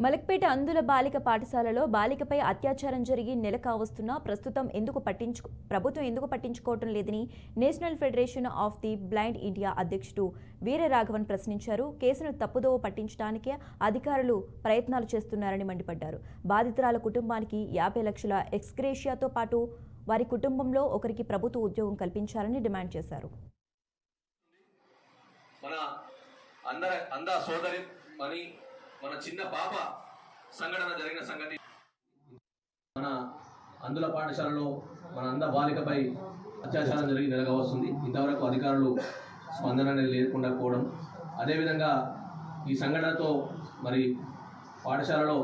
మలక్పేట అందుల బాలిక పాఠశాలలో బాలికపై అత్యాచారం జరిగి నెల కావస్తున్నా ప్రభుత్వం ఎందుకు పట్టించుకోవటం లేదని national federation of the blind India అధ్యక్షుడు వీరరాఘవన్ ప్రశ్నించారు. కేసును తప్పుదోవ పట్టించడానికే అధికారులు ప్రయత్నాలు చేస్తున్నారని మండిపడ్డారు. బాధితురాల కుటుంబానికి 50 లక్షల ఎక్స్గ్రేషియాతో పాటు వారి కుటుంబంలో ఒకరికి ప్రభుత్వ ఉద్యోగం కల్పించాలని డిమాండ్ చేశారు. మన చిన్న పాప సంఘటన జరిగిన సంగతి మన అందుల పాఠశాలలో మన అంద బాలికపై అత్యాచారం జరిగి నెలగా వస్తుంది. ఇంతవరకు అధికారులు స్పందన లేకుండా పోవడం, అదేవిధంగా ఈ సంఘటనతో మరి పాఠశాలలో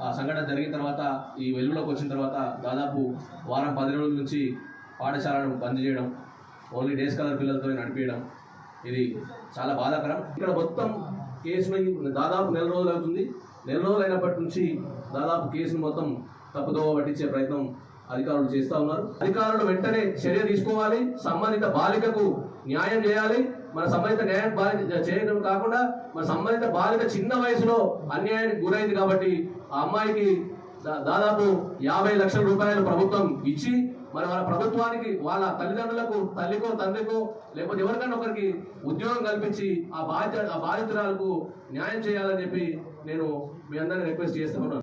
ఆ సంఘటన జరిగిన తర్వాత ఈ వెలుగులోకి వచ్చిన తర్వాత దాదాపు వారం 10 రోజుల నుంచి పాఠశాలను బంద్ చేయడం, ఓన్లీ డే స్కాలర్ పిల్లలతో నడిపేయడం, ఇది చాలా బాధాకరం. ఇక్కడ మొత్తం కేసుని దాదాపు నెల రోజులు అవుతుంది. నెల రోజులు అయినప్పటి నుంచి దాదాపు కేసును మొత్తం తప్పుదోవ పట్టించే ప్రయత్నం అధికారులు చేస్తూ ఉన్నారు. అధికారులు వెంటనే చర్య తీసుకోవాలి, సంబంధిత బాలికకు న్యాయం చేయాలి. మన సంబంధిత న్యాయం చేయడం కాకుండా మన సంబంధిత బాలిక చిన్న వయసులో అన్యాయానికి గురైంది కాబట్టి ఆ అమ్మాయికి దాదాపు 50 లక్షల రూపాయలు ప్రభుత్వం ఇచ్చి మరి వాళ్ళ ప్రభుత్వానికి వాళ్ళ తల్లిదండ్రులకు, తల్లికో తండ్రికో లేకపోతే ఎవరికైనా ఒకరికి ఉద్యోగం కల్పించి ఆ బాధితురాలకు న్యాయం చేయాలని చెప్పి నేను మీ అందరినీ రిక్వెస్ట్ చేస్తున్నాను.